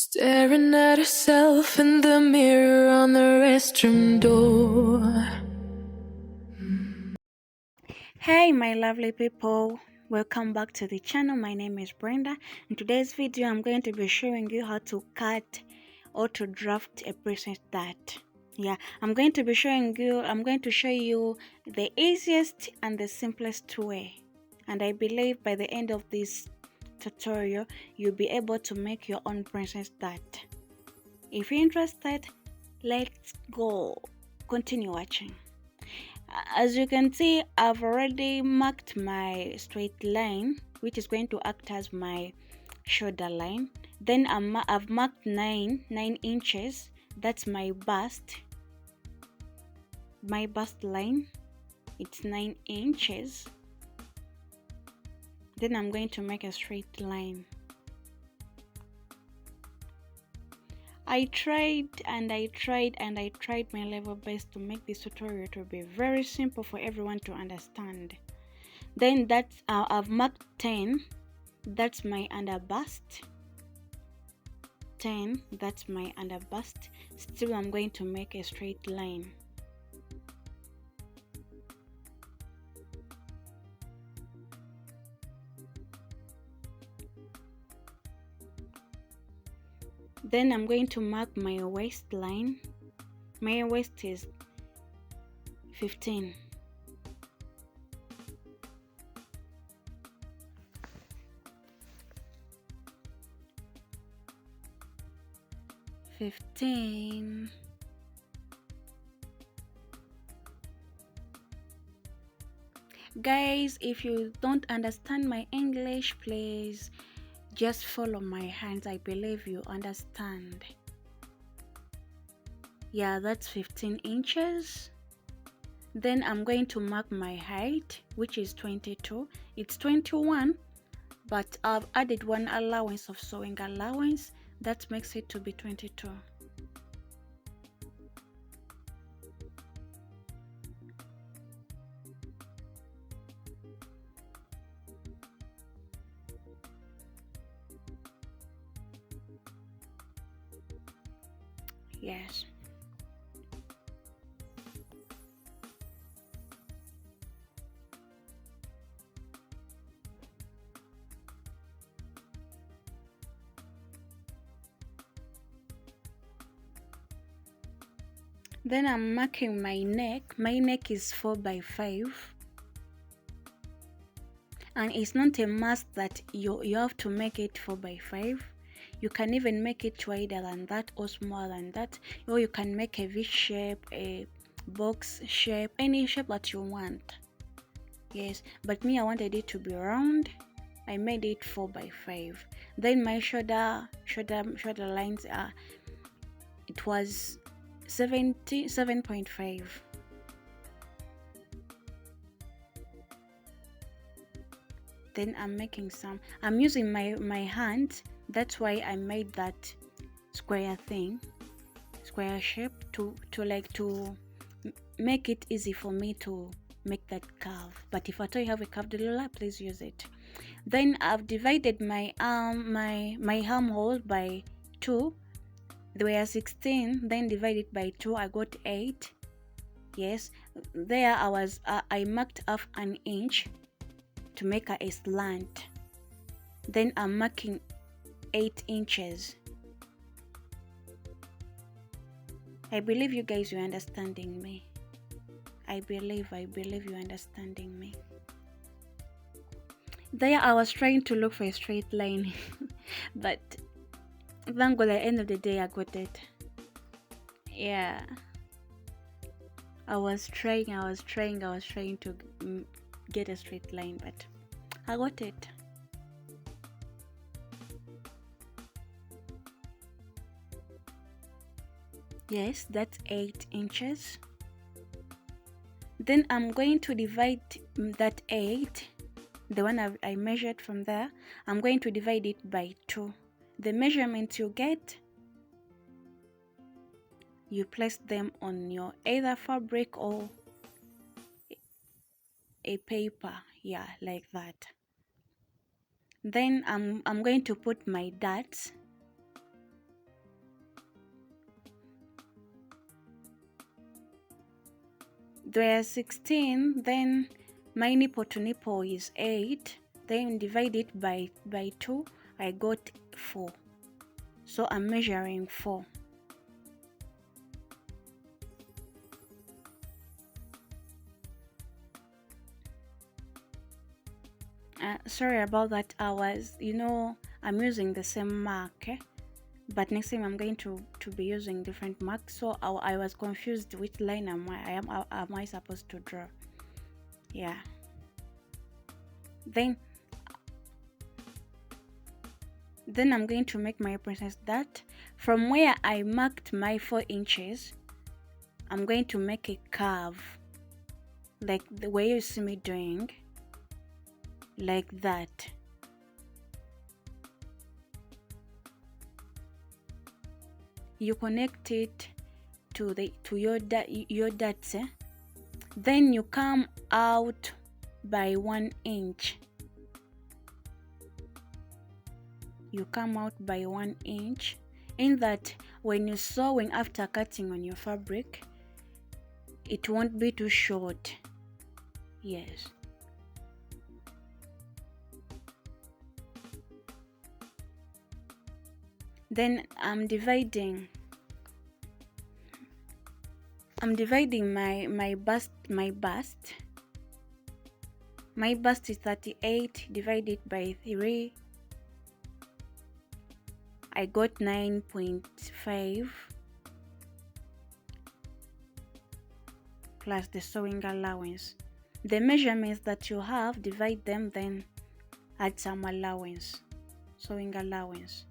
Staring at herself in the mirror on the restroom door. Hey my lovely people, welcome back to the channel. My name is Brenda. In today's video I'm going to be showing you how to cut or to draft a princess dart. I'm going to show you the easiest and the simplest way, and I believe by the end of this tutorial you'll be able to make your own princess dart. If you're interested, let's go. Continue watching. As you can see, I've already marked my straight line, which is going to act as my shoulder line. Then I've marked 9 inches. That's my bust line. It's 9 inches. Then I'm going to make a straight line. I tried my level best to make this tutorial to be very simple for everyone to understand. Then that's I've marked 10. That's my under bust. 10. That's my under bust. Still, I'm going to make a straight line. Then I'm going to mark my waistline. My waist is 15. Guys, if you don't understand my English, please just follow my hands. I believe you understand. Yeah, that's 15 inches. Then I'm going to mark my height, which is 22. It's 21, but I've added one allowance of sewing allowance. That makes it to be 22. Yes. Then I'm marking my neck. My neck is 4 by 5. And it's not a must that you have to make it 4 by 5. You can even make it wider than that or smaller than that, or you can make a V shape, a box shape, any shape that you want. Yes, but me, I wanted it to be round. I made it 4 by 5. Then my shoulder lines are, it was 77.5. Then I'm using my hand. That's why I made that square shape to make it easy for me to make that curve. But if at all you have a curved ruler, please use it. Then I've divided my armhole by 2. They were 16. Then divided by 2, I got 8. Yes, there I marked off an inch to make a slant. Then I'm marking 8 inches. I believe you guys, you're understanding me. I believe you're understanding me. There I was trying to look for a straight line but thank God at the end of the day I got it. Yeah, I was trying to get a straight line, but I got it. Yes, that's 8 inches. Then I'm going to divide that 8, the one I measured from there, I'm going to divide it by 2. The measurements you get, you place them on your either fabric or a paper, yeah, like that. Then I'm going to put my darts. they are 16, then my nipple to nipple is 8, then divide it by 2, I got 4. So I'm measuring 4. Sorry about that. I'm using the same mark, but next time I'm going to be using different marks. So I was confused which line am I supposed to draw. Yeah. Then I'm going to make my princess dart. From where I marked my 4 inches, I'm going to make a curve, like the way you see me doing, like that. You connect it to your darts, then you come out by 1 inch. You come out by 1 inch, in that when you're sewing after cutting on your fabric, it won't be too short. Yes. Then I'm dividing my bust. My bust is 38 divided by 3. I got 9.5 plus the sewing allowance. The measurements that you have, divide them, then add some allowance, sewing allowance.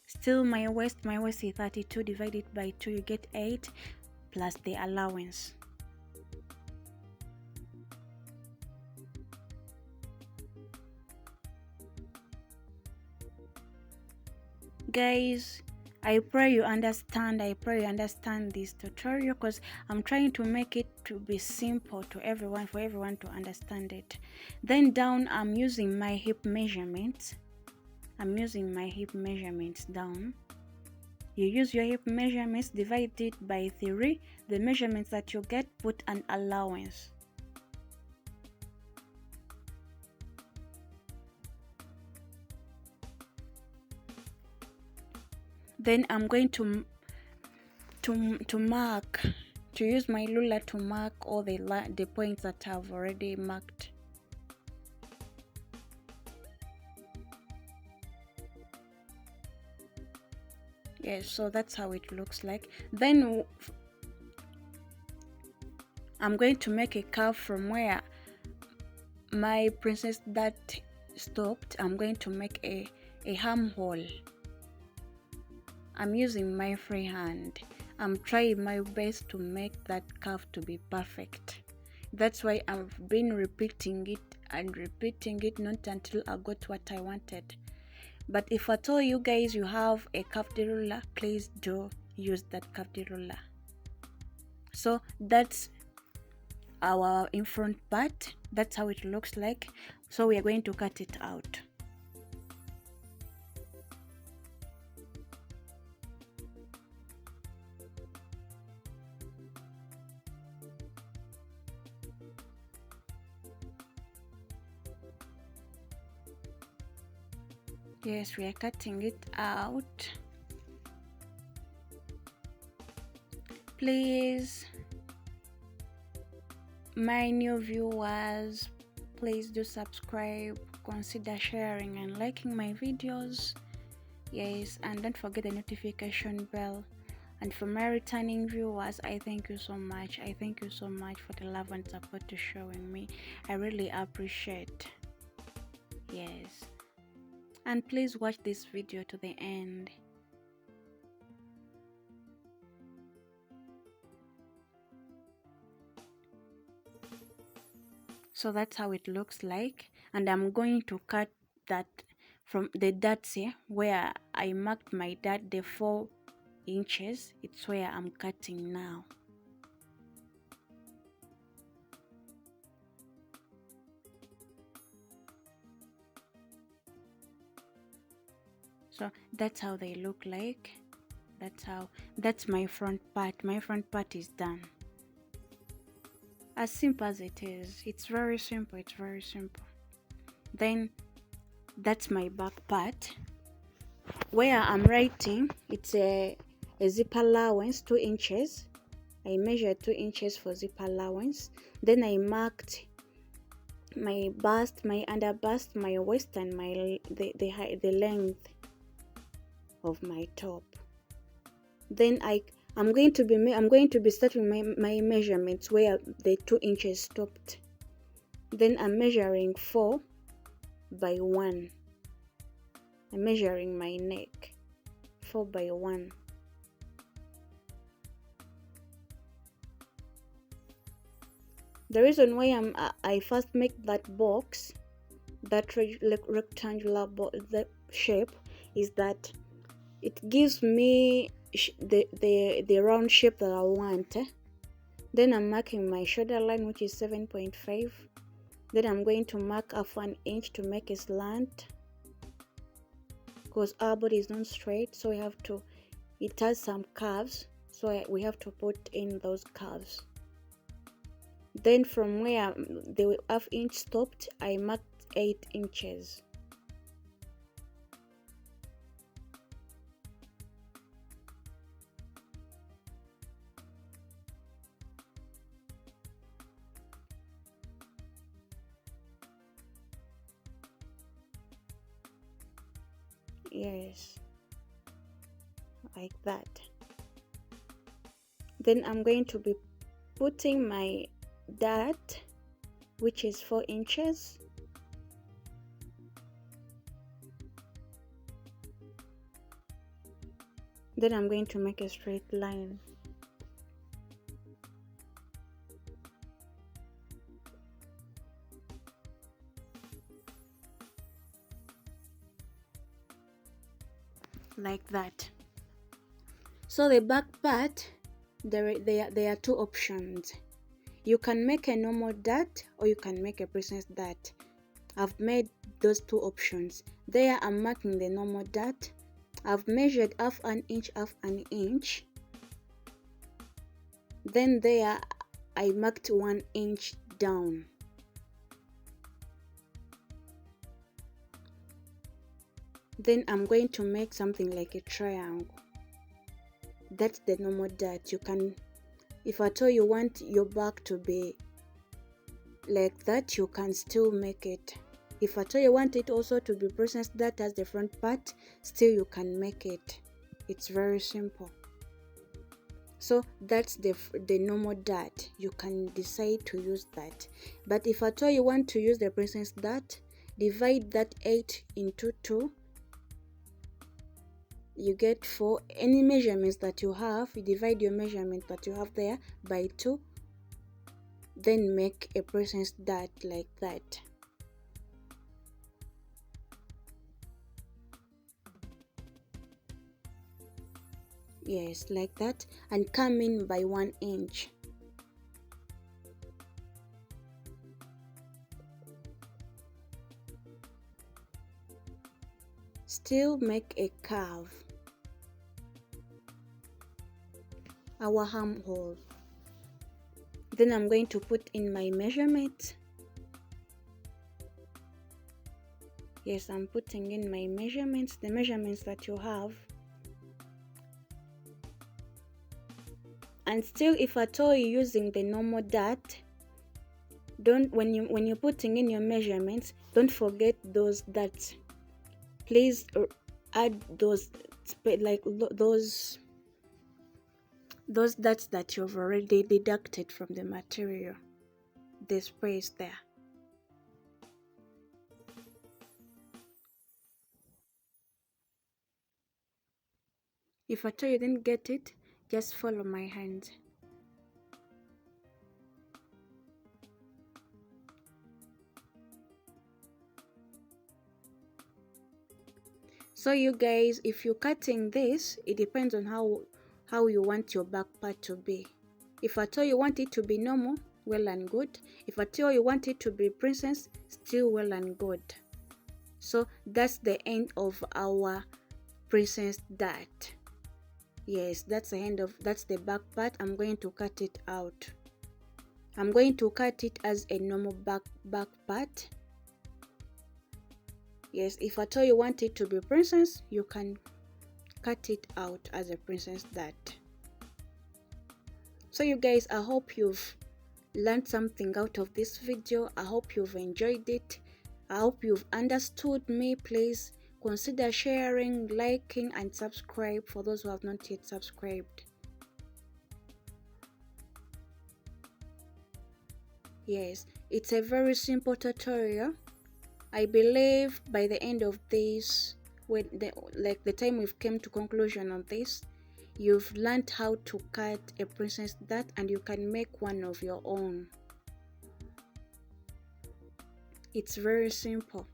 Still my waist is 32 divided by 2, you get 8 plus the allowance. Guys, I pray you understand this tutorial, because I'm trying to make it to be simple to everyone, for everyone to understand it. Then down, I'm using my hip measurements. Down. You use your hip measurements, divide it by 3. The measurements that you get, put an allowance. Then I'm going to use my ruler to mark all the points that I've already marked. Yes, so that's how it looks like. Then I'm going to make a curve from where my princess dart stopped. I'm going to make a armhole. I'm using my free hand. I'm trying my best to make that curve to be perfect. That's why I've been repeating it not until I got what I wanted. But if at all you guys you have a curved ruler, please do use that curved ruler. So that's our in front part. That's how it looks like. So we are going to cut it out. Yes, we are cutting it out. Please, my new viewers, please do subscribe, consider sharing and liking my videos. Yes, and don't forget the notification bell. And for my returning viewers, I thank you so much. I thank you so much for the love and support you're showing me. I really appreciate. Yes. And please watch this video to the end. So that's how it looks like, and I'm going to cut that from the darts here where I marked my dart, the 4 inches. It's where I'm cutting now. So that's how they look like. That's my front part. My front part is done. As simple as it is. It's very simple. It's very simple. Then that's my back part. Where I'm writing, it's a zip allowance 2 inches. I measured 2 inches for zip allowance. Then I marked my bust, my under bust, my waist, and the length of my top. Then I'm going to be starting my measurements where the 2 inches stopped. Then I'm measuring 4 by 1. I'm measuring my neck 4 by 1. The reason why I first make that box, that rectangular shape, is that it gives me the round shape that I want. Then I'm marking my shoulder line, which is 7.5. Then I'm going to mark off 1 inch to make a slant, because our body is not straight, so it has some curves, so we have to put in those curves. Then from where the half inch stopped, I marked 8 inches. Yes, like that. Then I'm going to be putting my dart, which is 4 inches. Then I'm going to make a straight line. Like that. So the back part, there are 2 options. You can make a normal dart or you can make a princess dart. I've made those 2 options. There I'm marking the normal dart. I've measured half an inch. Then there I marked 1 inch down. Then I'm going to make something like a triangle. That's the normal dart. You can, if at all you want your back to be like that, you can still make it. If at all you want it also to be princess dart as the front part, still you can make it. It's very simple. So that's the normal dart. You can decide to use that. But if at all you want to use the princess dart, divide that 8 into 2. You get 4. Any measurements that you have, you divide your measurement that you have there by 2. Then make a princess dart like that. Yes, like that, and come in by 1 inch. Still make a curve, our armhole. Then I'm going to put in my measurement. Yes, I'm putting in my measurements, the measurements that you have. And still, if at all you're using the normal dart, when you're putting in your measurements, don't forget those darts. Please add those, like those darts that you've already deducted from the material. The space there. If at all you didn't get it, just follow my hand. So you guys, if you're cutting this, it depends on how you want your back part to be. If at all you want it to be normal, well and good. If at all you want it to be princess, still well and good. So that's the end of our princess dart. Yes, that's the back part. I'm going to cut it out. I'm going to cut it as a normal back part. Yes, if at all you want it to be princess, you can cut it out as a princess dart. So you guys, I hope you've learned something out of this video. I hope you've enjoyed it. I hope you've understood me. Please consider sharing, liking, and subscribe for those who have not yet subscribed. Yes, it's a very simple tutorial. I believe by the end of this, the time we've came to conclusion on this, you've learned how to cut a princess dart and you can make one of your own. It's very simple.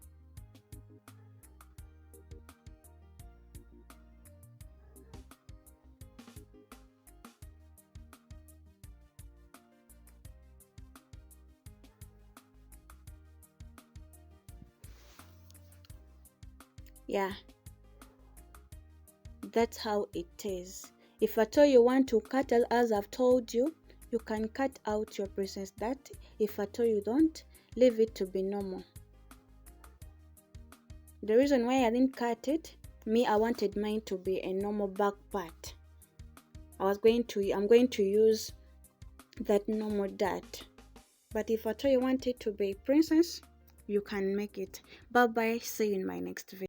Yeah, that's how it is. If at all you want to cut, as I've told you, you can cut out your princess dart. If at all you don't, leave it to be normal. The reason why I didn't cut it, I wanted mine to be a normal back part. I'm going to use that normal dart. But if at all you want it to be princess, you can make it. Bye bye, see you in my next video.